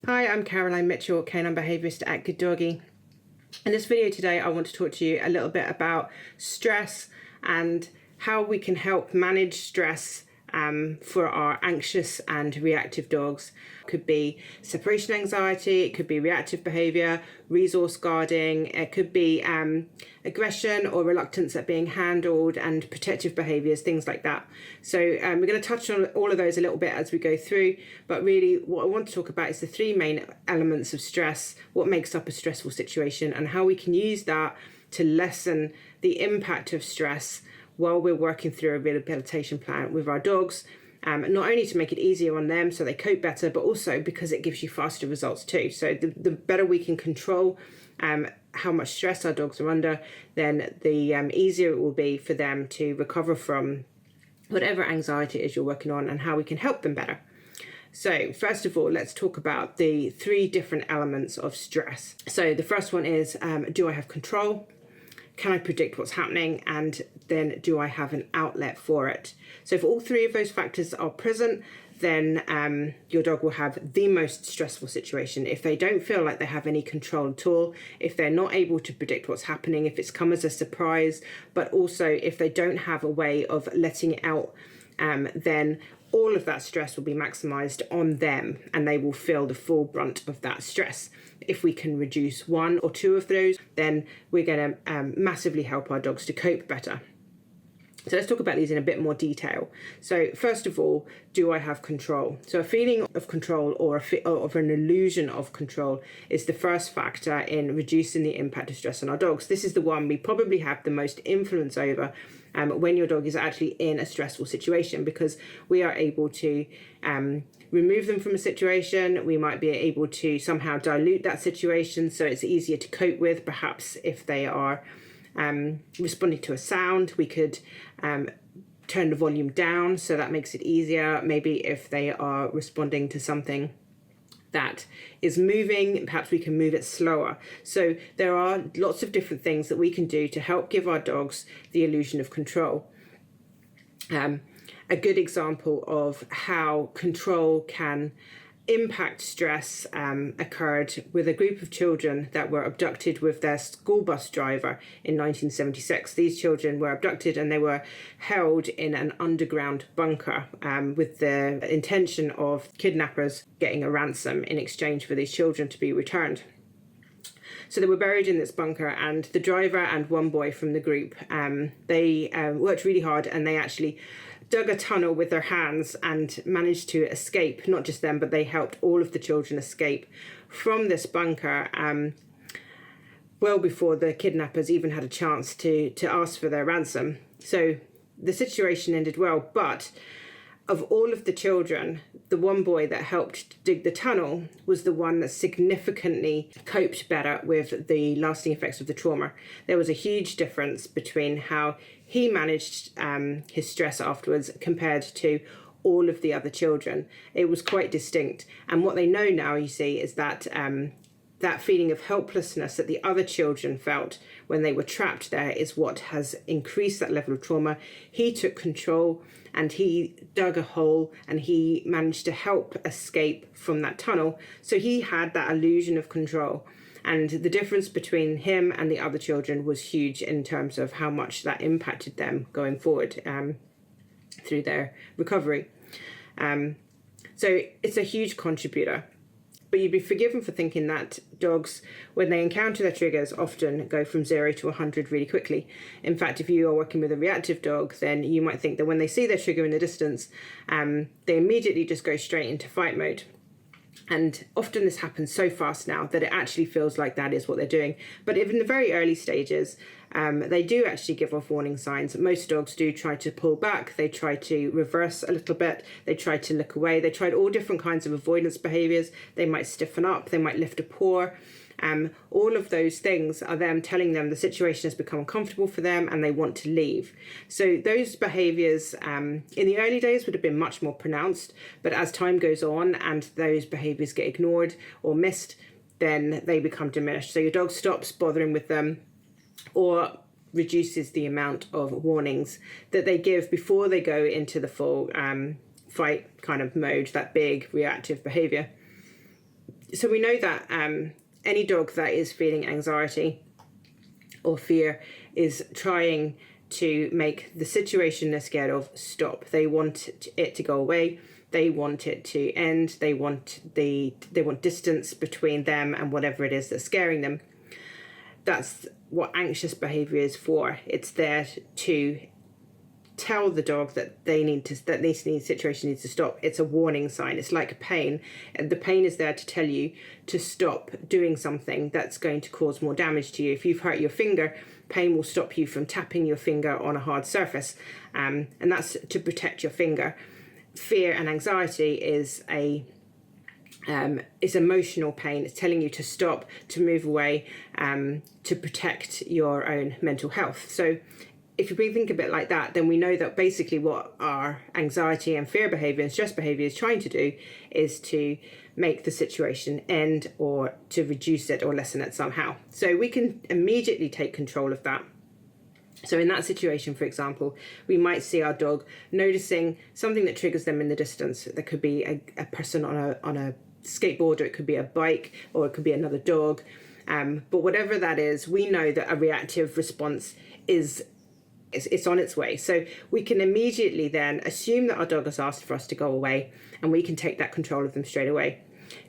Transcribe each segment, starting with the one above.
Hi, I'm Caroline Mitchell, Canine Behaviourist at Good Doggy. In this video today, I want to talk to you a little bit about stress and how we can help manage stress for our anxious and reactive dogs. It could be separation anxiety, it could be reactive behaviour, resource guarding, it could be aggression or reluctance at being handled, and protective behaviours, things like that. So we're going to touch on all of those a little bit as we go through, but really what I want to talk about is the three main elements of stress, what makes up a stressful situation, and how we can use that to lessen the impact of stress while we're working through a rehabilitation plan with our dogs, not only to make it easier on them so they cope better, but also because it gives you faster results too. So the better we can control how much stress our dogs are under, then the easier it will be for them to recover from whatever anxiety it is you're working on, and how we can help them better. So first of all, let's talk about the three different elements of stress. So the first one is, do I have control? Can I predict what's happening? And then do I have an outlet for it? So if all three of those factors are present, then your dog will have the most stressful situation. If they don't feel like they have any control at all, if they're not able to predict what's happening, if it's come as a surprise, but also if they don't have a way of letting it out, then all of that stress will be maximized on them and they will feel the full brunt of that stress. If we can reduce one or two of those, then we're going to massively help our dogs to cope better. So let's talk about these in a bit more detail. So first of all, do I have control? So a feeling of control or of an illusion of control is the first factor in reducing the impact of stress on our dogs. This is the one we probably have the most influence over when your dog is actually in a stressful situation, because we are able to remove them from a situation. We might be able to somehow dilute that situation so it's easier to cope with. Perhaps if they are responding to a sound, we could turn the volume down so that makes it easier. Maybe if they are responding to something that is moving, perhaps we can move it slower. So there are lots of different things that we can do to help give our dogs the illusion of control. A good example of how control can impact stress occurred with a group of children that were abducted with their school bus driver in 1976. These children were abducted and they were held in an underground bunker with the intention of kidnappers getting a ransom in exchange for these children to be returned. So they were buried in this bunker, and the driver and one boy from the group, they worked really hard, and they actually dug a tunnel with their hands and managed to escape. Not just them, but they helped all of the children escape from this bunker well before the kidnappers even had a chance to ask for their ransom. So the situation ended well, but of all of the children, the one boy that helped dig the tunnel was the one that significantly coped better with the lasting effects of the trauma. There was a huge difference between how he managed his stress afterwards compared to all of the other children. It was quite distinct. And what they know now, you see, is that that feeling of helplessness that the other children felt when they were trapped there is what has increased that level of trauma. He took control and he dug a hole and he managed to help escape from that tunnel. So he had that illusion of control. And the difference between him and the other children was huge in terms of how much that impacted them going forward through their recovery. So it's a huge contributor. But you'd be forgiven for thinking that dogs, when they encounter their triggers, often go from 0 to 100 really quickly. In fact, if you are working with a reactive dog, then you might think that when they see their trigger in the distance, they immediately just go straight into fight mode. And often this happens so fast now that it actually feels like that is what they're doing. But in the very early stages, they do actually give off warning signs. Most dogs do try to pull back. They try to reverse a little bit. They try to look away. They tried all different kinds of avoidance behaviours. They might stiffen up. They might lift a paw. All of those things are them telling them the situation has become uncomfortable for them and they want to leave. So those behaviours in the early days would have been much more pronounced, but as time goes on and those behaviours get ignored or missed, then they become diminished. So your dog stops bothering with them or reduces the amount of warnings that they give before they go into the full fight kind of mode, that big reactive behaviour. So we know that any dog that is feeling anxiety or fear is trying to make the situation they're scared of stop. They want it to go away. They want it to end. They want distance between them and whatever it is that's scaring them. That's what anxious behavior is for. It's there to tell the dog that this situation needs to stop. It's a warning sign. It's like a pain. And the pain is there to tell you to stop doing something that's going to cause more damage to you. If you've hurt your finger, pain will stop you from tapping your finger on a hard surface, and that's to protect your finger. Fear and anxiety is emotional pain. It's telling you to stop, to move away, to protect your own mental health. So if we think a bit like that, then we know that basically what our anxiety and fear behavior and stress behavior is trying to do is to make the situation end, or to reduce it or lessen it somehow. So we can immediately take control of that. So in that situation, for example, we might see our dog noticing something that triggers them in the distance. There could be a person on a skateboard, or it could be a bike, or it could be another dog. But whatever that is, we know that a reactive response it's on its way. So we can immediately then assume that our dog has asked for us to go away, and we can take that control of them straight away.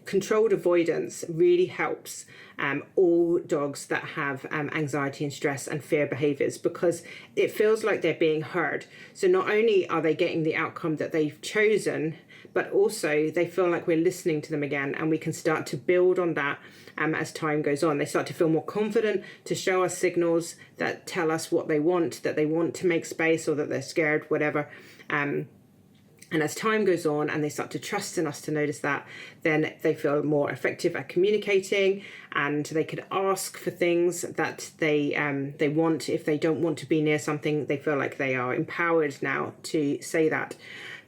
Controlled avoidance really helps all dogs that have anxiety and stress and fear behaviors, because it feels like they're being heard. So not only are they getting the outcome that they've chosen, but also they feel like we're listening to them again, and we can start to build on that as time goes on. They start to feel more confident to show us signals that tell us what they want, that they want to make space, or that they're scared, whatever. And as time goes on and they start to trust in us to notice that, then they feel more effective at communicating, and they could ask for things that they want. If they don't want to be near something, they feel like they are empowered now to say that.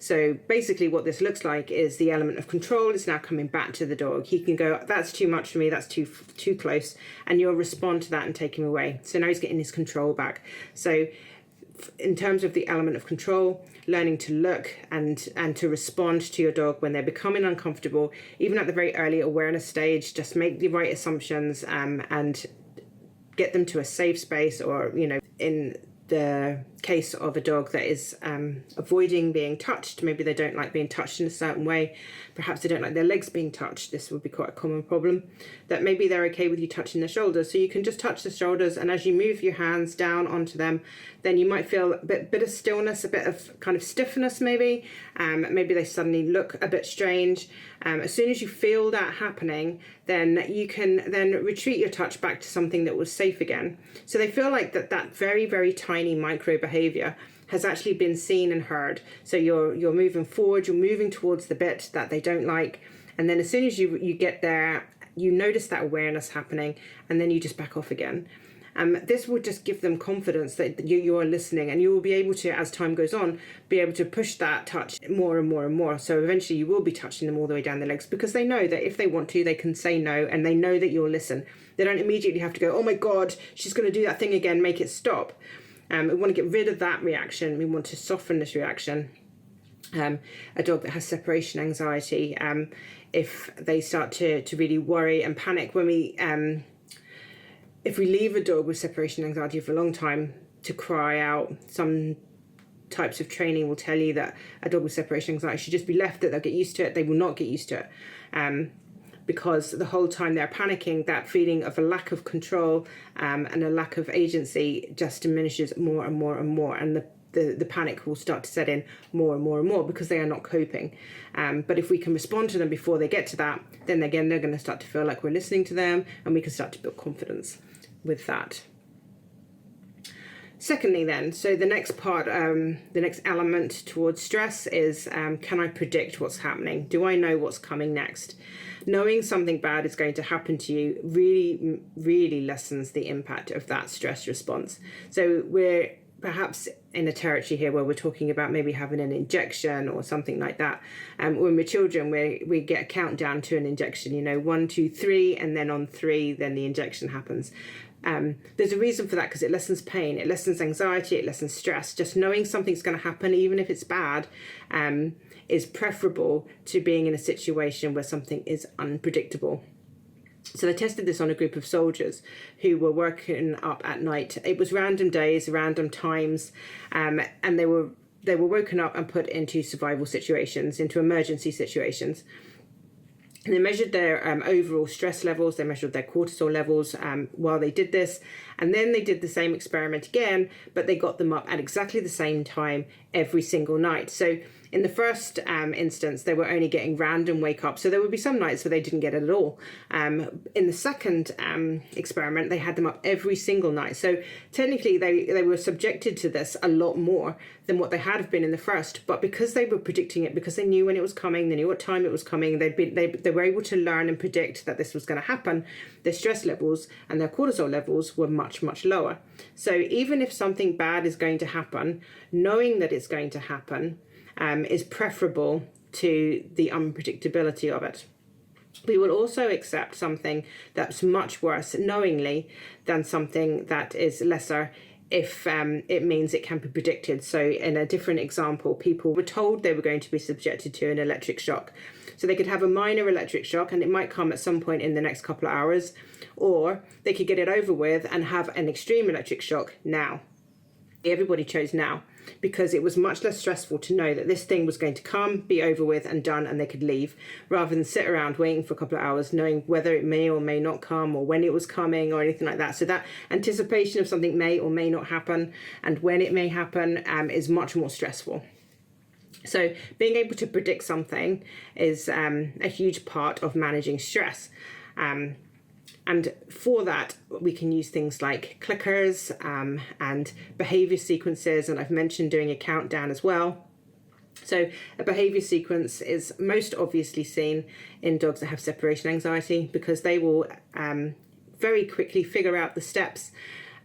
So basically what this looks like is the element of control is now coming back to the dog. He can go, that's too much for me, that's too close, and you'll respond to that and take him away. So now he's getting his control back. So in terms of the element of control, learning to look and to respond to your dog when they're becoming uncomfortable, even at the very early awareness stage, just make the right assumptions and get them to a safe space. Or, in the case of a dog that is avoiding being touched, maybe they don't like being touched in a certain way, perhaps they don't like their legs being touched. This would be quite a common problem, that maybe they're okay with you touching their shoulders. So you can just touch the shoulders, and as you move your hands down onto them, then you might feel a bit of stillness, a bit of kind of stiffness maybe. Maybe they suddenly look a bit strange. As soon as you feel that happening, then you can then retreat your touch back to something that was safe again. So they feel like that very, very tiny micro behavior has actually been seen and heard. So you're moving forward, you're moving towards the bit that they don't like, and then as soon as you get there, you notice that awareness happening, and then you just back off again. This will just give them confidence that you are listening, and you will be able to, as time goes on, be able to push that touch more and more and more. So eventually you will be touching them all the way down the legs, because they know that if they want to, they can say no, and they know that you'll listen. They don't immediately have to go, oh my God, she's going to do that thing again, make it stop. We want to get rid of that reaction. We want to soften this reaction. A dog that has separation anxiety, if they start to really worry and panic when if we leave a dog with separation anxiety for a long time to cry out, some types of training will tell you that a dog with separation anxiety should just be left, that they'll get used to it. They will not get used to it, because the whole time they're panicking, that feeling of a lack of control and a lack of agency just diminishes more and more and more, and the panic will start to set in more and more and more, because they are not coping. But if we can respond to them before they get to that, then again they're going to start to feel like we're listening to them, and we can start to build confidence with that. Secondly then, so the next part, the next element towards stress is, can I predict what's happening? Do I know what's coming next? Knowing something bad is going to happen to you really, really lessens the impact of that stress response. So we're perhaps in a territory here where we're talking about maybe having an injection or something like that. When we're children, we get a countdown to an injection, 1, 2, 3, and then on 3, then the injection happens. There's a reason for that, because it lessens pain, it lessens anxiety, it lessens stress. Just knowing something's going to happen, even if it's bad, is preferable to being in a situation where something is unpredictable. So they tested this on a group of soldiers who were working up at night. It was random days, random times, and they were woken up and put into survival situations, into emergency situations. And they measured their overall stress levels, they measured their cortisol levels while they did this. And then they did the same experiment again, but they got them up at exactly the same time every single night. So in the first instance, they were only getting random wake up. So there would be some nights where they didn't get it at all. In the second experiment, they had them up every single night. So technically, they were subjected to this a lot more than what they had been in the first. But because they were predicting it, because they knew when it was coming, they knew what time it was coming, they were able to learn and predict that this was going to happen, their stress levels and their cortisol levels were much, much lower. So even if something bad is going to happen, knowing that it's going to happen is preferable to the unpredictability of it. We will also accept something that's much worse knowingly than something that is lesser if it means it can be predicted. So in a different example, people were told they were going to be subjected to an electric shock. So they could have a minor electric shock and it might come at some point in the next couple of hours, or they could get it over with and have an extreme electric shock now. Everybody chose now because it was much less stressful to know that this thing was going to come, be over with and done, and they could leave, rather than sit around waiting for a couple of hours knowing whether it may or may not come or when it was coming or anything like that. So that anticipation of something may or may not happen and when it may happen is much more stressful. So being able to predict something is a huge part of managing stress. And for that, we can use things like clickers and behavior sequences. And I've mentioned doing a countdown as well. So a behavior sequence is most obviously seen in dogs that have separation anxiety, because they will very quickly figure out the steps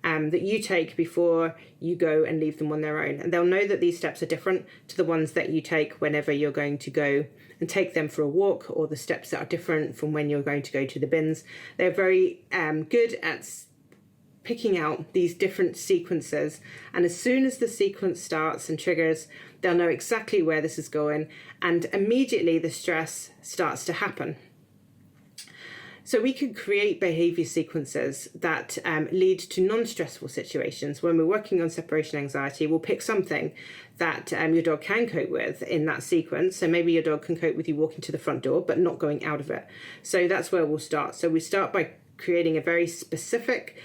that you take before you go and leave them on their own. And they'll know that these steps are different to the ones that you take whenever you're going to go and take them for a walk, or the steps that are different from when you're going to go to the bins. They're very good at picking out these different sequences. And as soon as the sequence starts and triggers, they'll know exactly where this is going. And immediately the stress starts to happen. So we could create behaviour sequences that lead to non-stressful situations. When we're working on separation anxiety, we'll pick something that your dog can cope with in that sequence. So maybe your dog can cope with you walking to the front door, but not going out of it. So that's where we'll start. So we start by creating a very specific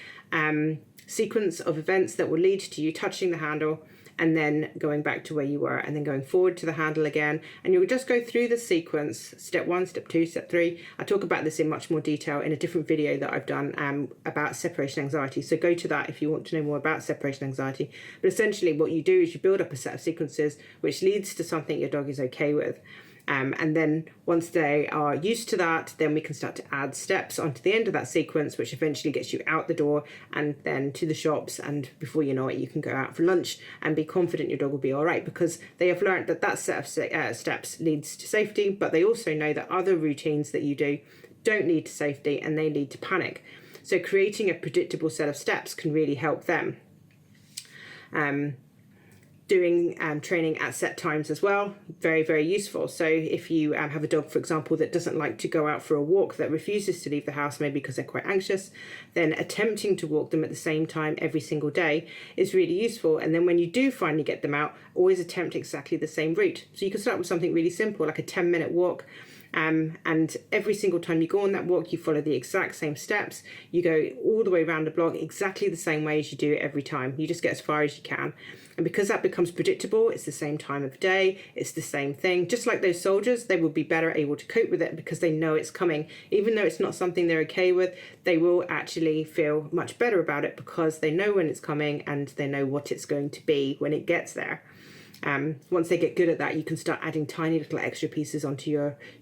sequence of events that will lead to you touching the handle, and then going back to where you were, and then going forward to the handle again. And you'll just go through the sequence, step 1, step 2, step 3. I talk about this in much more detail in a different video that I've done about separation anxiety. So go to that if you want to know more about separation anxiety. But essentially what you do is you build up a set of sequences which leads to something your dog is okay with. And then once they are used to that, then we can start to add steps onto the end of that sequence, which eventually gets you out the door and then to the shops. And before you know it, you can go out for lunch and be confident your dog will be all right, because they have learned that that set of steps leads to safety, but they also know that other routines that you do don't lead to safety and they lead to panic. So creating a predictable set of steps can really help them. Doing training at set times as well, very, very useful. So if you have a dog, for example, that doesn't like to go out for a walk, that refuses to leave the house, maybe because they're quite anxious, then attempting to walk them at the same time every single day is really useful. And then when you do finally get them out, always attempt exactly the same route. So you can start with something really simple, like a 10-minute walk. And every single time you go on that walk, you follow the exact same steps. You go all the way around the block exactly the same way as you do it every time. You just get as far as you can. And because that becomes predictable, it's the same time of day, it's the same thing. Just like those soldiers, they will be better able to cope with it because they know it's coming. Even though it's not something they're okay with, they will actually feel much better about it because they know when it's coming and they know what it's going to be when it gets there. Once they get good at that, you can start adding tiny little extra pieces onto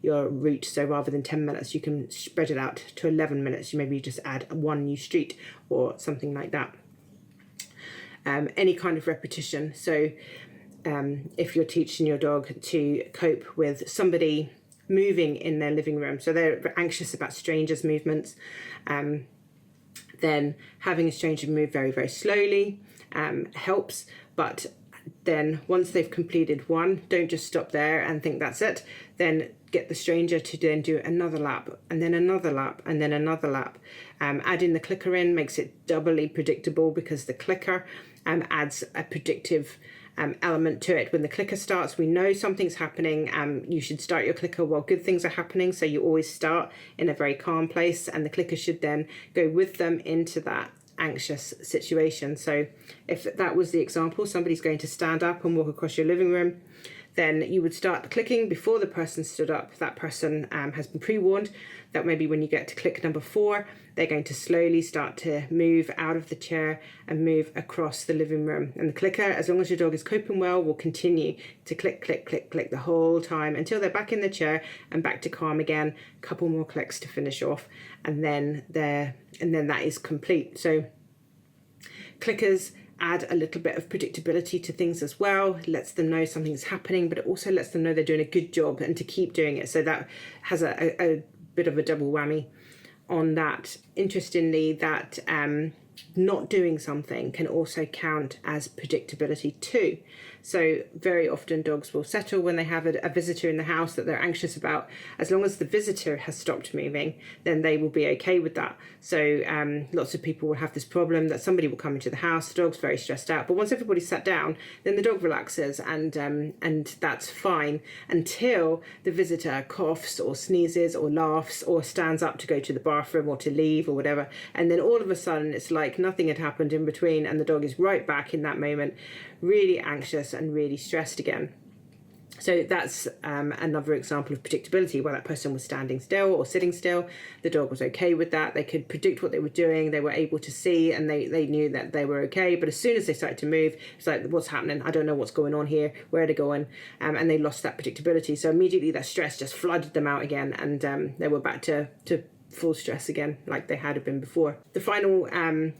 your route. So rather than 10 minutes, you can spread it out to 11 minutes. You maybe just add one new street or something like that. Any kind of repetition. So if you're teaching your dog to cope with somebody moving in their living room, so they're anxious about strangers' movements, then having a stranger move very, very slowly helps, but then once they've completed one, don't just stop there and think that's it. Then get the stranger to then do another lap, and then another lap, and then another lap. Adding the clicker in makes it doubly predictable, because the clicker adds a predictive element to it. When the clicker starts, we know something's happening. You should start your clicker while good things are happening, so you always start in a very calm place, and the clicker should then go with them into that anxious situation. So if that was the example, somebody's going to stand up and walk across your living room, then you would start clicking before the person stood up. That person has been pre-warned that maybe when you get to click number 4, they're going to slowly start to move out of the chair and move across the living room. And the clicker, as long as your dog is coping well, will continue to click, click, click, click the whole time until they're back in the chair and back to calm again. A couple more clicks to finish off, and then that is complete. So clickers add a little bit of predictability to things as well. It lets them know something's happening, but it also lets them know they're doing a good job and to keep doing it. So that has a bit of a double whammy on that. Interestingly, that not doing something can also count as predictability too. So very often dogs will settle when they have a visitor in the house that they're anxious about. As long as the visitor has stopped moving, then they will be okay with that. So lots of people will have this problem that somebody will come into the house, the dog's very stressed out, but once everybody's sat down, then the dog relaxes, and that's fine until the visitor coughs or sneezes or laughs or stands up to go to the bathroom or to leave or whatever, and then all of a sudden it's like nothing had happened in between, and the dog is right back in that moment really anxious and really stressed again. So that's another example of predictability, where that person was standing still or sitting still. The dog was okay with that. They could predict what they were doing. They were able to see, and they knew that they were okay. But as soon as they started to move, it's like, what's happening? I don't know what's going on here. Where are they going? And they lost that predictability. So immediately that stress just flooded them out again, and they were back to full stress again, like they had been before. The final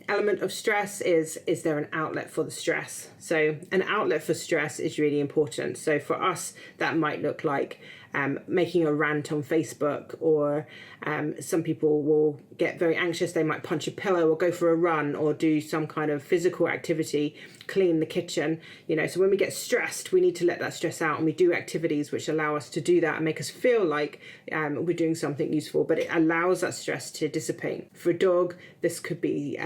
element of stress is there an outlet for the stress? So an outlet for stress is really important. So for us, that might look like making a rant on Facebook, or some people will get very anxious. They might punch a pillow or go for a run or do some kind of physical activity, clean the kitchen. So when we get stressed, we need to let that stress out, and we do activities which allow us to do that and make us feel like we're doing something useful, but it allows that stress to dissipate. For a dog, this could be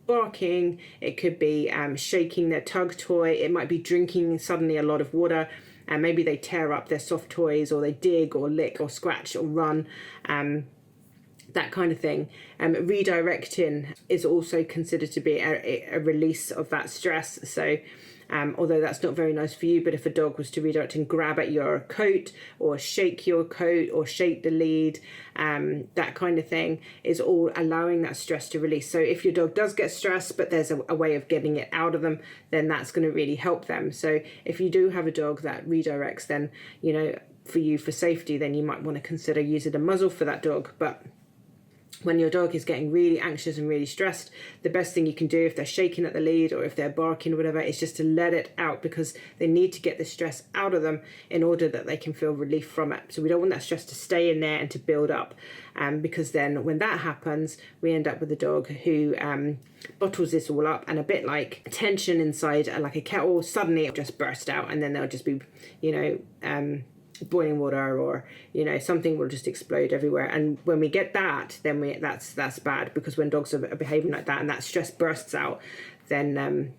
barking, it could be shaking their tug toy, it might be drinking suddenly a lot of water, and maybe they tear up their soft toys, or they dig or lick or scratch or run, that kind of thing. Redirecting is also considered to be a release of that stress. So although that's not very nice for you, but if a dog was to redirect and grab at your coat or shake your coat or shake the lead, that kind of thing is all allowing that stress to release. So if your dog does get stressed, but there's a way of getting it out of them, then that's going to really help them. So if you do have a dog that redirects, then, for you, for safety, then you might want to consider using a muzzle for that dog. But when your dog is getting really anxious and really stressed, the best thing you can do, if they're shaking at the lead or if they're barking or whatever, is just to let it out, because they need to get the stress out of them in order that they can feel relief from it. So we don't want that stress to stay in there and to build up, because then when that happens, we end up with a dog who bottles this all up, and a bit like tension inside like a kettle, suddenly it'll just burst out, and then they'll just be, boiling water, or something will just explode everywhere. And when we get that, then that's bad, because when dogs are behaving like that and that stress bursts out, then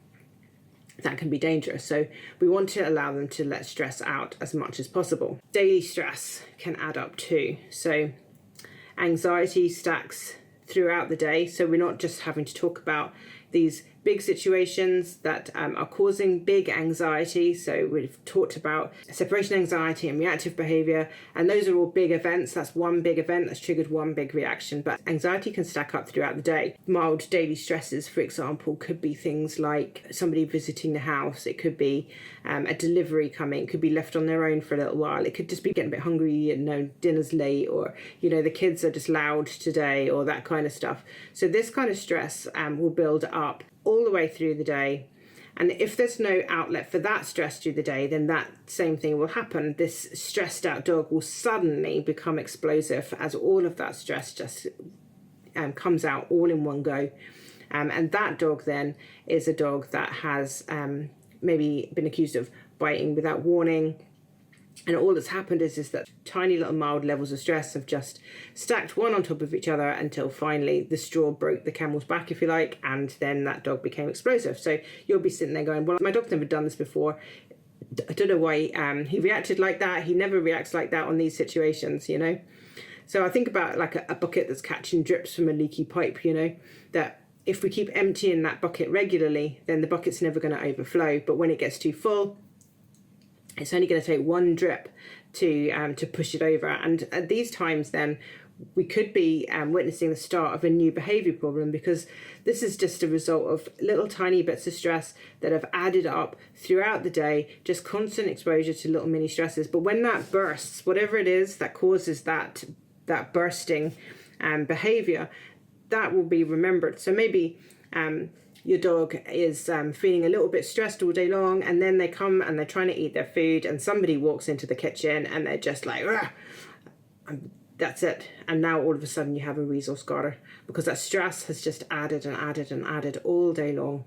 that can be dangerous. So we want to allow them to let stress out as much as possible. Daily stress can add up too. So anxiety stacks throughout the day, so we're not just having to talk about these big situations that are causing big anxiety. So we've talked about separation anxiety and reactive behaviour, and those are all big events. That's one big event that's triggered one big reaction, but anxiety can stack up throughout the day. Mild daily stresses, for example, could be things like somebody visiting the house, it could be a delivery coming, it could be left on their own for a little while, it could just be getting a bit hungry and dinner's late, or the kids are just loud today, or that kind of stuff. So this kind of stress will build up all the way through the day, and if there's no outlet for that stress through the day, then that same thing will happen. This stressed out dog will suddenly become explosive as all of that stress just comes out all in one go, and that dog then is a dog that has maybe been accused of biting without warning. And all that's happened is that tiny little mild levels of stress have just stacked one on top of each other until finally the straw broke the camel's back, if you like, and then that dog became explosive. So you'll be sitting there going, well, my dog's never done this before. I don't know why he reacted like that. He never reacts like that on these situations, you know. So I think about like a bucket that's catching drips from a leaky pipe, you know, that if we keep emptying that bucket regularly, then the bucket's never going to overflow. But when it gets too full, it's only going to take one drip to push it over. And at these times, then we could be witnessing the start of a new behaviour problem, because this is just a result of little tiny bits of stress that have added up throughout the day, just constant exposure to little mini stresses. But when that bursts, whatever it is that causes that bursting behaviour, that will be remembered. So maybe your dog is feeling a little bit stressed all day long, and then they come and they're trying to eat their food, and somebody walks into the kitchen and they're just like, that's it. And now all of a sudden you have a resource guarder, because that stress has just added and added and added all day long.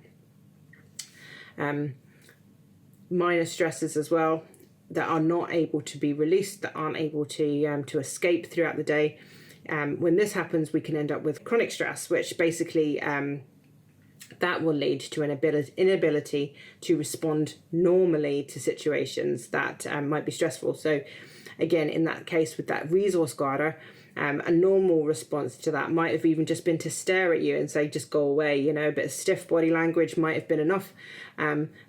Minor stresses as well that are not able to be released, that aren't able to escape throughout the day. When this happens, we can end up with chronic stress, which basically that will lead to an inability to respond normally to situations that might be stressful. So again, in that case with that resource guarder, a normal response to that might have even just been to stare at you and say, just go away, you know, a bit of stiff body language might have been enough.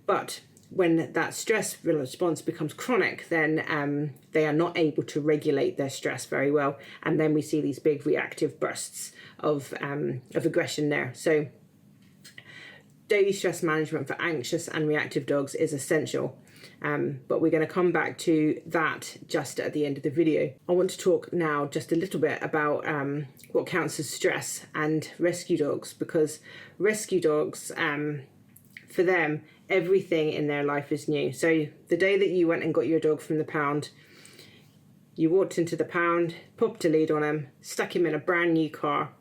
But when that stress response becomes chronic, then they are not able to regulate their stress very well. And then we see these big reactive bursts of aggression there. So daily stress management for anxious and reactive dogs is essential. But we're going to come back to that just at the end of the video. I want to talk now just a little bit about what counts as stress and rescue dogs, because rescue dogs, for them, everything in their life is new. So the day that you went and got your dog from the pound, you walked into the pound, popped a lead on him, stuck him in a brand new car.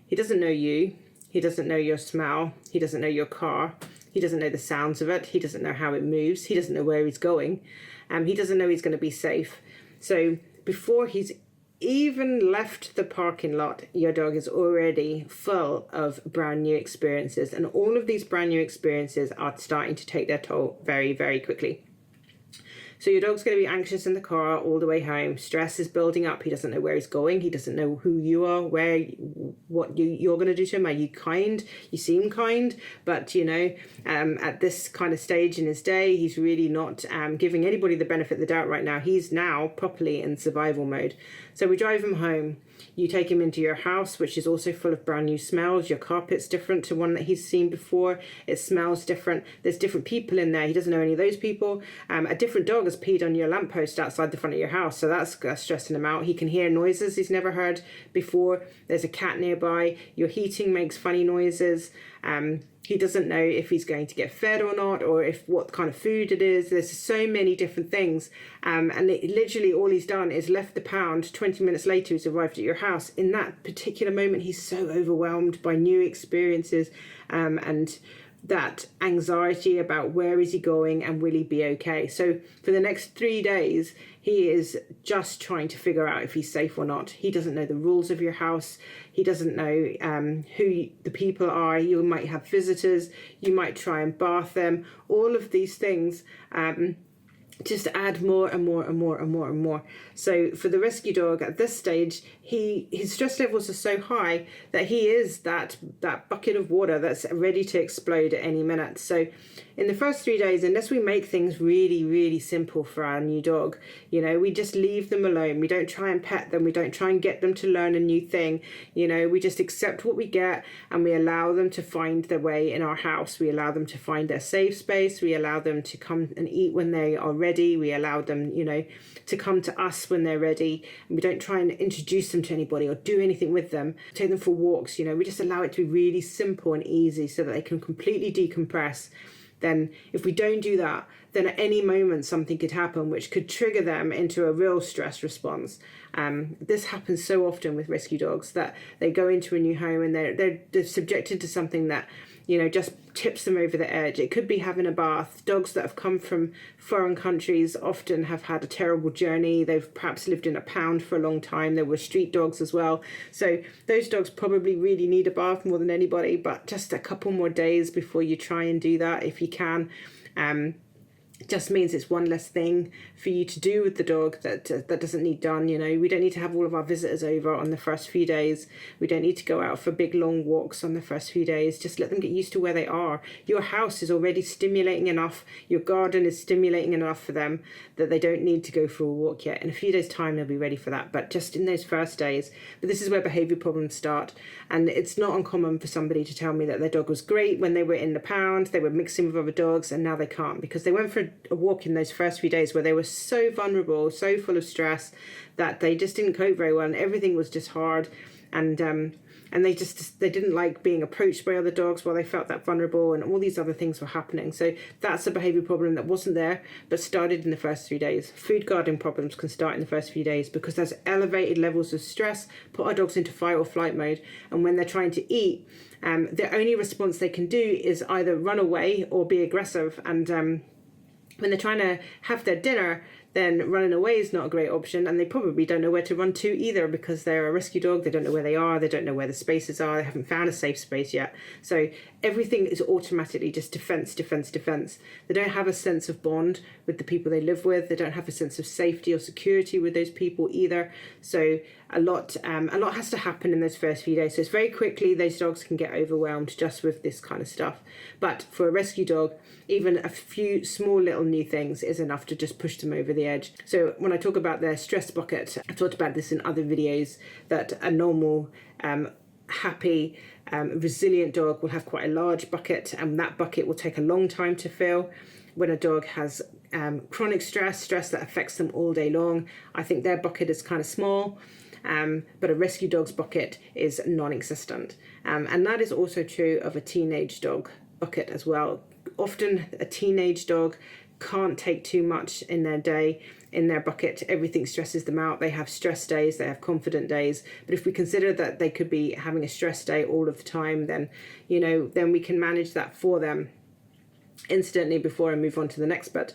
He doesn't know you. He doesn't know your smell. He doesn't know your car. He doesn't know the sounds of it. He doesn't know how it moves. He doesn't know where he's going. He doesn't know he's going to be safe. So before he's even left the parking lot, your dog is already full of brand new experiences. And all of these brand new experiences are starting to take their toll very, very quickly. So your dog's going to be anxious in the car all the way home. Stress is building up. He doesn't know where he's going. He doesn't know who you are, what you're going to do to him. Are you kind? You seem kind, but you know, at this kind of stage in his day, he's really not giving anybody the benefit of the doubt right now. He's now properly in survival mode. So we drive him home. You take him into your house, which is also full of brand new smells. Your carpet's different to one that he's seen before. It smells different. There's different people in there. He doesn't know any of those people. A different dog has peed on your lamppost outside the front of your house, so that's stressing him out. He can hear noises he's never heard before. There's a cat nearby. Your heating makes funny noises. He doesn't know if he's going to get fed or not, or if what kind of food it is. There's so many different things. And literally all he's done is left the pound. 20 minutes later, he's arrived at your house. In that particular moment, he's so overwhelmed by new experiences and that anxiety about where is he going and will he be okay. So for the next 3 days, he is just trying to figure out if he's safe or not. He doesn't know the rules of your house. He doesn't know who the people are. You might have visitors. You might try and bath them. All of these things just add more and more and more and more and more. So for the rescue dog at this stage, his stress levels are so high that he is that bucket of water that's ready to explode at any minute. So in the first 3 days, unless we make things really, really simple for our new dog, you know, we just leave them alone. We don't try and pet them. We don't try and get them to learn a new thing. You know, we just accept what we get and we allow them to find their way in our house. We allow them to find their safe space. We allow them to come and eat when they are ready. We allow them, you know, to come to us when they're ready. And we don't try and introduce them to anybody or do anything with them. Take them for walks, you know, we just allow it to be really simple and easy so that they can completely decompress. Then if we don't do that, then at any moment something could happen which could trigger them into a real stress response. This happens so often with rescue dogs, that they go into a new home and they're subjected to something that, you know, just tips them over the edge. It could be having a bath. Dogs that have come from foreign countries often have had a terrible journey. They've perhaps lived in a pound for a long time. There were street dogs as well. So those dogs probably really need a bath more than anybody, but just a couple more days before you try and do that if you can. Just means it's one less thing for you to do with the dog that doesn't need done. You know, we don't need to have all of our visitors over on the first few days. We don't need to go out for big long walks on the first few days. Just let them get used to where they are. Your house is already stimulating enough. Your garden is stimulating enough for them that they don't need to go for a walk yet. In a few days' time, they'll be ready for that. But just in those first days. But this is where behaviour problems start. And it's not uncommon for somebody to tell me that their dog was great when they were in the pound. They were mixing with other dogs, and now they can't because they went for a walk in those first few days where they were so vulnerable, so full of stress, that they just didn't cope very well, and everything was just hard, and they didn't like being approached by other dogs while they felt that vulnerable, and all these other things were happening. So that's a behaviour problem that wasn't there but started in the first 3 days. Food guarding problems can start in the first few days because there's elevated levels of stress put our dogs into fight or flight mode, and when they're trying to eat, the only response they can do is either run away or be aggressive. And when they're trying to have their dinner, then running away is not a great option, and they probably don't know where to run to either because they're a rescue dog. They don't know where they are, they don't know where the spaces are, they haven't found a safe space yet. So everything is automatically just defense. They don't have a sense of bond with the people they live with. They don't have a sense of safety or security with those people either. So a lot has to happen in those first few days. So it's very quickly those dogs can get overwhelmed just with this kind of stuff. But for a rescue dog, even a few small little new things is enough to just push them over the edge. So when I talk about their stress bucket, I've talked about this in other videos, that a normal, happy, resilient dog will have quite a large bucket, and that bucket will take a long time to fill. When a dog has chronic stress that affects them all day long, I think their bucket is kind of small. But a rescue dog's bucket is non-existent. And that is also true of a teenage dog bucket as well. Often a teenage dog can't take too much in their day, in their bucket. Everything stresses them out. They have stress days, they have confident days. But if we consider that they could be having a stress day all of the time, then, you know, then we can manage that for them instantly before I move on to the next. But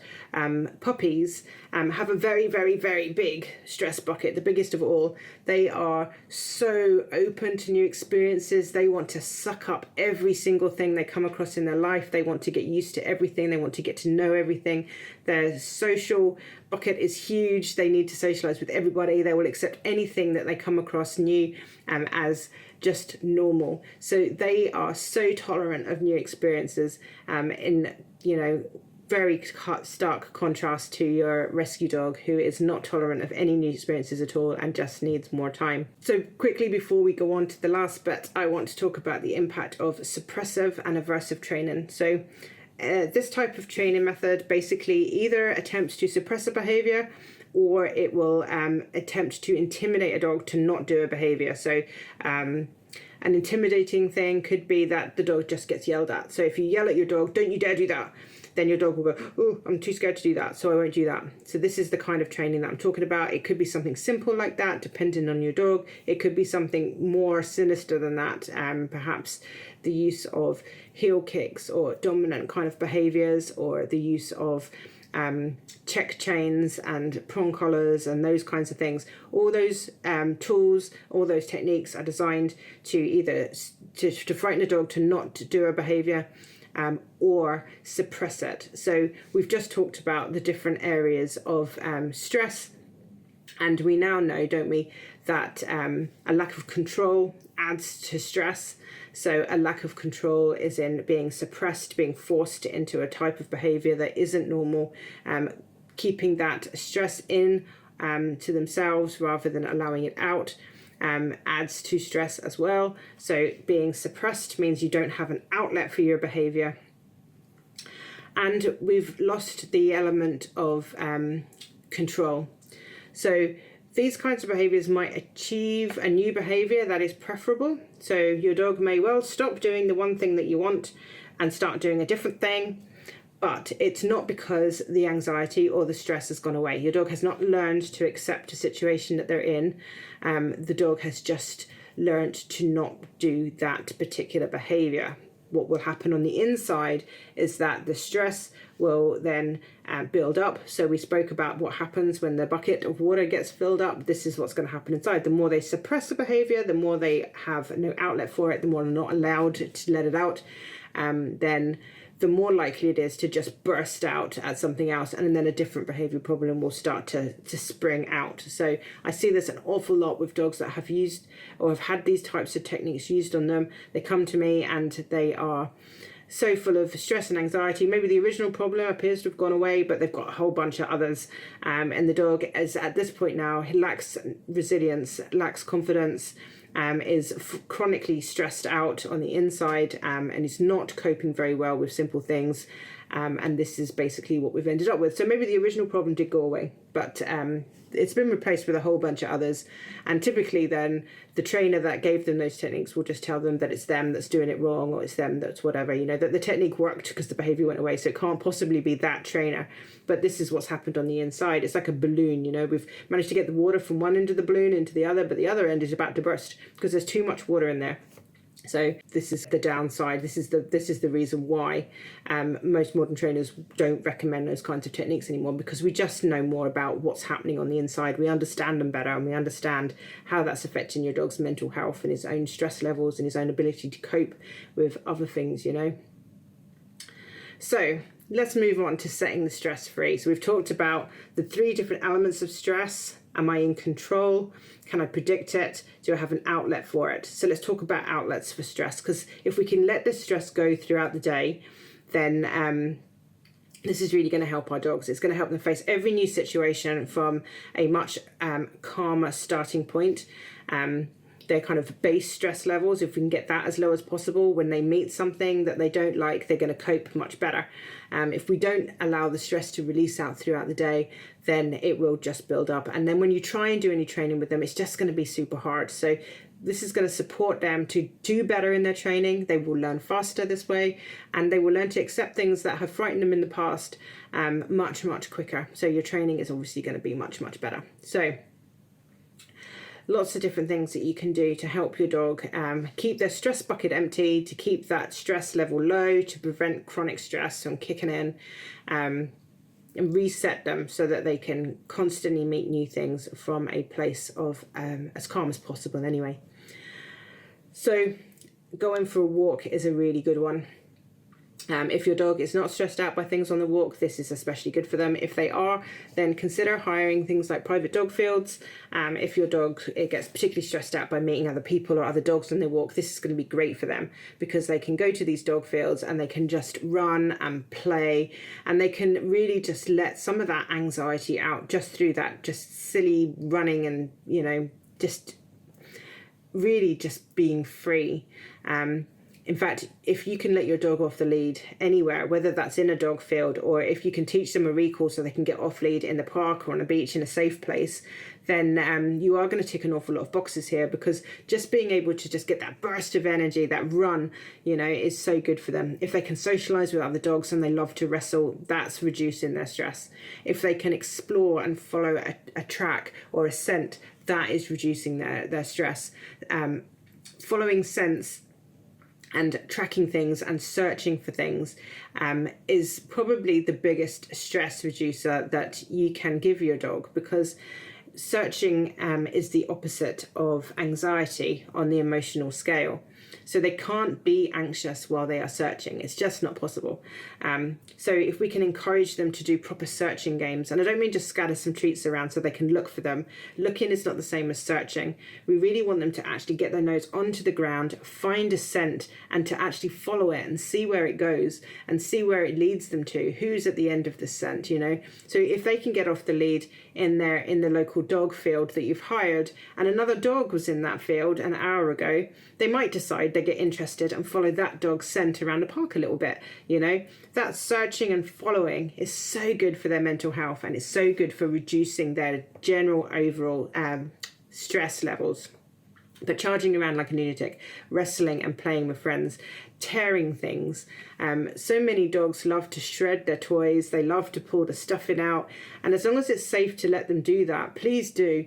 puppies have a very, very, very big stress bucket, the biggest of all. They are so open to new experiences. They want to suck up every single thing they come across in their life. They want to get used to everything. They want to get to know everything. Their social bucket is huge. They need to socialize with everybody. They will accept anything that they come across new as just normal. So they are so tolerant of new experiences, in, you know, very stark contrast to your rescue dog, who is not tolerant of any new experiences at all and just needs more time. So quickly, before we go on to the last bit, I want to talk about the impact of suppressive and aversive training. So this type of training method basically either attempts to suppress a behavior, or it will attempt to intimidate a dog to not do a behavior. So an intimidating thing could be that the dog just gets yelled at. So if you yell at your dog, "Don't you dare do that," then your dog will go, "Oh, I'm too scared to do that, so I won't do that." So this is the kind of training that I'm talking about. It could be something simple like that, depending on your dog. It could be something more sinister than that, perhaps the use of heel kicks or dominant kind of behaviors, or the use of check chains and prong collars and those kinds of things. All those tools, all those techniques are designed to either to frighten a dog to not do a behavior, or suppress it. So we've just talked about the different areas of stress, and we now know, don't we, that a lack of control adds to stress. So a lack of control is in being suppressed, being forced into a type of behavior that isn't normal, keeping that stress in to themselves rather than allowing it out, adds to stress as well. So being suppressed means you don't have an outlet for your behavior. And we've lost the element of control. So these kinds of behaviors might achieve a new behavior that is preferable. So your dog may well stop doing the one thing that you want and start doing a different thing, But it's not because the anxiety or the stress has gone away. Your dog has not learned to accept a situation that they're in. The dog has just learned to not do that particular behaviour. What will happen on the inside is that the stress will then build up. So we spoke about what happens when the bucket of water gets filled up. This is what's going to happen inside. The more they suppress the behaviour, the more they have no outlet for it, the more they're not allowed to let it out, then the more likely it is to just burst out at something else, and then a different behaviour problem will start to spring out. So I see this an awful lot with dogs that have used or have had these types of techniques used on them. They come to me and they are so full of stress and anxiety. Maybe the original problem appears to have gone away, but they've got a whole bunch of others. And the dog is at this point now, he lacks resilience, lacks confidence, is chronically stressed out on the inside, and is not coping very well with simple things. And this is basically what we've ended up with. So maybe the original problem did go away, but it's been replaced with a whole bunch of others. And typically then the trainer that gave them those techniques will just tell them that it's them that's doing it wrong, or it's them that's whatever, you know, that the technique worked because the behavior went away. So it can't possibly be that trainer. But this is what's happened on the inside. It's like a balloon, you know, we've managed to get the water from one end of the balloon into the other, but the other end is about to burst because there's too much water in there. So this is the downside. This is the reason why most modern trainers don't recommend those kinds of techniques anymore, because we just know more about what's happening on the inside. We understand them better, and we understand how that's affecting your dog's mental health and his own stress levels and his own ability to cope with other things, you know. So let's move on to setting the stress free. So we've talked about the 3 different elements of stress. Am I in control? Can I predict it? Do I have an outlet for it? So let's talk about outlets for stress, because if we can let this stress go throughout the day, then this is really going to help our dogs. It's going to help them face every new situation from a much calmer starting point. Their kind of base stress levels, if we can get that as low as possible, when they meet something that they don't like, they're going to cope much better. If we don't allow the stress to release out throughout the day, then it will just build up. And then when you try and do any training with them, it's just going to be super hard. So this is going to support them to do better in their training. They will learn faster this way, and they will learn to accept things that have frightened them in the past much, much quicker. So your training is obviously going to be much, much better. So lots of different things that you can do to help your dog keep their stress bucket empty, to keep that stress level low, to prevent chronic stress from kicking in, and reset them so that they can constantly meet new things from a place of as calm as possible anyway. So going for a walk is a really good one. If your dog is not stressed out by things on the walk, this is especially good for them. If they are, then consider hiring things like private dog fields. If your dog gets particularly stressed out by meeting other people or other dogs on their walk, this is going to be great for them, because they can go to these dog fields and they can just run and play, and they can really just let some of that anxiety out just through that just silly running and, you know, just really just being free. In fact, if you can let your dog off the lead anywhere, whether that's in a dog field or if you can teach them a recall so they can get off lead in the park or on a beach in a safe place, then you are going to tick an awful lot of boxes here, because just being able to just get that burst of energy, that run, you know, is so good for them. If they can socialise with other dogs and they love to wrestle, that's reducing their stress. If they can explore and follow a track or a scent, that is reducing their stress. Following scents and tracking things and searching for things is probably the biggest stress reducer that you can give your dog, because searching is the opposite of anxiety on the emotional scale. So they can't be anxious while they are searching. It's just not possible. So if we can encourage them to do proper searching games, and I don't mean just scatter some treats around so they can look for them. Looking is not the same as searching. We really want them to actually get their nose onto the ground, find a scent, and to actually follow it and see where it goes and see where it leads them to, who's at the end of the scent, you know. So if they can get off the lead in the local dog field that you've hired, and another dog was in that field an hour ago, they might decide they get interested and follow that dog's scent around the park a little bit, you know. That searching and following is so good for their mental health, and it's so good for reducing their general overall stress levels. But charging around like a lunatic, wrestling and playing with friends, tearing things. So many dogs love to shred their toys. They love to pull the stuffing out. And as long as it's safe to let them do that, please do.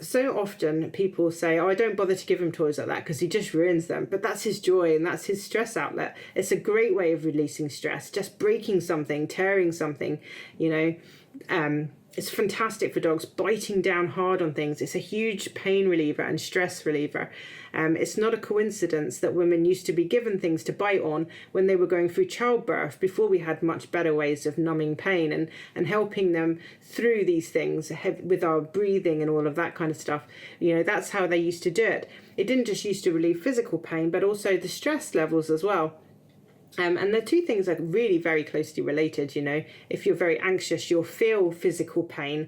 So often people say, oh, I don't bother to give him toys like that because he just ruins them. But that's his joy and that's his stress outlet. It's a great way of releasing stress, just breaking something, tearing something, you know. It's fantastic for dogs, biting down hard on things. It's a huge pain reliever and stress reliever. It's not a coincidence that women used to be given things to bite on when they were going through childbirth, before we had much better ways of numbing pain and helping them through these things with our breathing and all of that kind of stuff. You know, that's how they used to do it. It didn't just used to relieve physical pain, but also the stress levels as well. And the two things are really very closely related. You know, if you're very anxious, you'll feel physical pain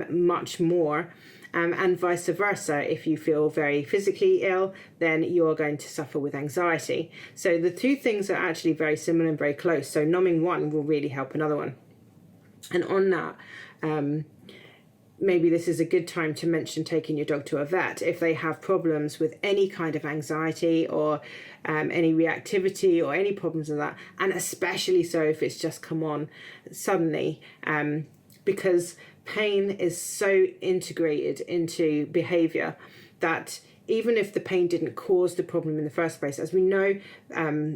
much more, and vice versa. If you feel very physically ill, then you're going to suffer with anxiety. So the two things are actually very similar and very close. So numbing one will really help another one. And on that, maybe this is a good time to mention taking your dog to a vet if they have problems with any kind of anxiety or any reactivity or any problems with that, and especially so if it's just come on suddenly, because pain is so integrated into behaviour that even if the pain didn't cause the problem in the first place, as we know,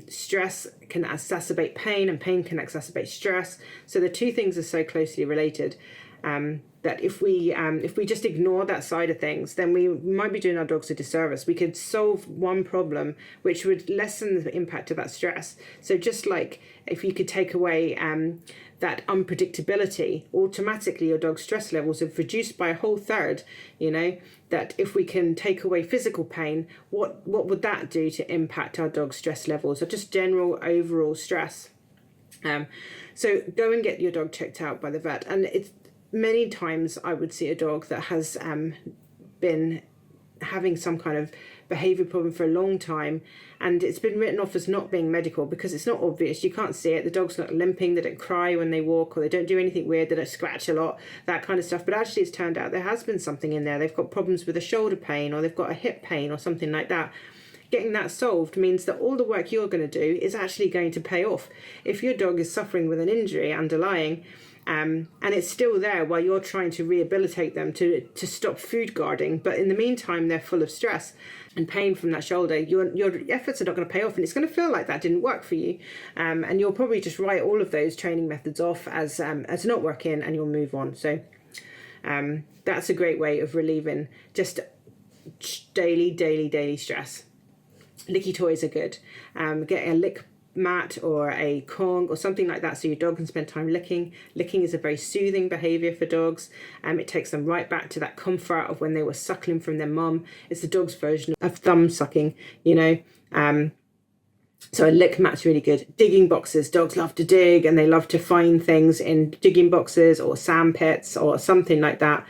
stress can exacerbate pain and pain can exacerbate stress. So the two things are so closely related. That if we just ignore that side of things, then we might be doing our dogs a disservice. We could solve one problem, which would lessen the impact of that stress. So just like if you could take away that unpredictability, automatically your dog's stress levels have reduced by a whole third. You know, that if we can take away physical pain, what would that do to impact our dog's stress levels or just general overall stress? So go and get your dog checked out by the vet. And it's many times I would see a dog that has been having some kind of behaviour problem for a long time, and it's been written off as not being medical because it's not obvious. You can't see it. The dog's not limping, they don't cry when they walk, or they don't do anything weird, they don't scratch a lot, that kind of stuff. But actually it's turned out there has been something in there. They've got problems with a shoulder pain, or they've got a hip pain or something like that. Getting that solved means that all the work you're going to do is actually going to pay off. If your dog is suffering with an injury underlying, and it's still there while you're trying to rehabilitate them to stop food guarding, but in the meantime they're full of stress and pain from that shoulder, your efforts are not going to pay off, and it's going to feel like that didn't work for you, and you'll probably just write all of those training methods off as not working, and you'll move on. So that's a great way of relieving just daily stress. Licky toys are good. Get a lick mat or a Kong or something like that so your dog can spend time licking. Licking is a very soothing behaviour for dogs. It takes them right back to that comfort of when they were suckling from their mum. It's the dog's version of thumb sucking, you know. So a lick mat's really good. Digging boxes. Dogs love to dig and they love to find things in digging boxes or sand pits or something like that.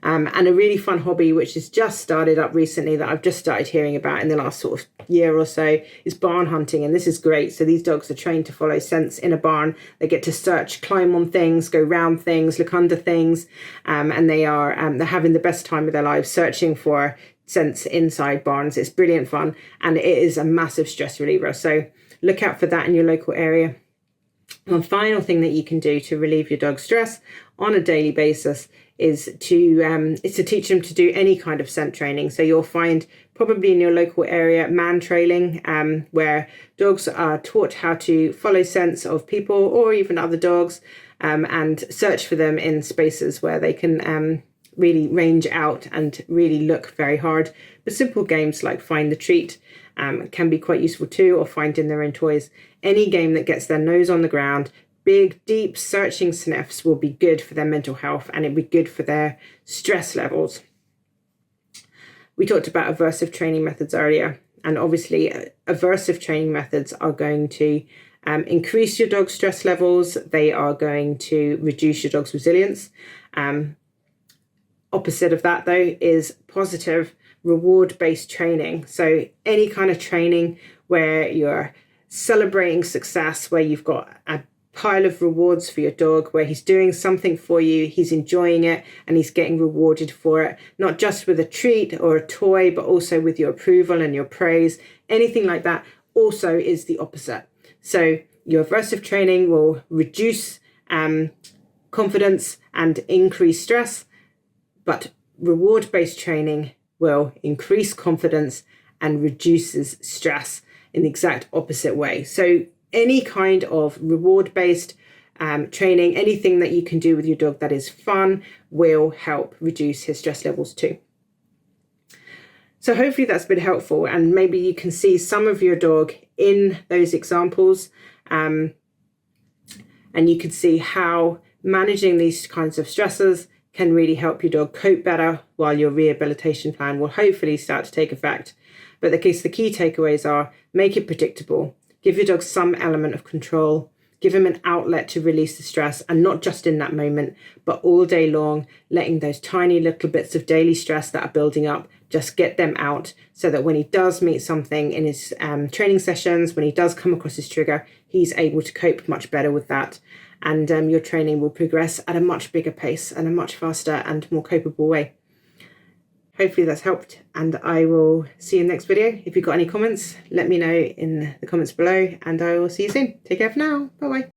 And a really fun hobby which has just started up recently that I've just started hearing about in the last sort of year or so is barn hunting, and this is great. So these dogs are trained to follow scents in a barn. They get to search, climb on things, go round things, look under things, and they're having the best time of their lives searching for scents inside barns. It's brilliant fun, and it is a massive stress reliever. So look out for that in your local area. One final thing that you can do to relieve your dog's stress on a daily basis is to teach them to do any kind of scent training. So you'll find probably in your local area man trailing, where dogs are taught how to follow scents of people or even other dogs, and search for them in spaces where they can really range out and really look very hard. But simple games like find the treat can be quite useful too, or finding their own toys. Any game that gets their nose on the ground, big, deep, searching sniffs will be good for their mental health, and it'll be good for their stress levels. We talked about aversive training methods earlier, and obviously aversive training methods are going to increase your dog's stress levels. They are going to reduce your dog's resilience. Opposite of that, though, is positive reward-based training. So any kind of training where you're celebrating success, where you've got a pile of rewards for your dog where he's doing something for you, he's enjoying it, and he's getting rewarded for it, not just with a treat or a toy, but also with your approval and your praise. Anything like that also is the opposite. So your aversive training will reduce confidence and increase stress, but reward-based training will increase confidence and reduces stress in the exact opposite way. So any kind of reward-based training, anything that you can do with your dog that is fun, will help reduce his stress levels too. So hopefully that's been helpful, and maybe you can see some of your dog in those examples, and you can see how managing these kinds of stressors can really help your dog cope better, while your rehabilitation plan will hopefully start to take effect. But the key takeaways are: make it predictable, give your dog some element of control, give him an outlet to release the stress, and not just in that moment, but all day long, letting those tiny little bits of daily stress that are building up, just get them out, so that when he does meet something in his training sessions, when he does come across his trigger, he's able to cope much better with that. And your training will progress at a much bigger pace and a much faster and more capable way. Hopefully that's helped, and I will see you in the next video. If you've got any comments, let me know in the comments below, and I will see you soon. Take care for now. Bye bye.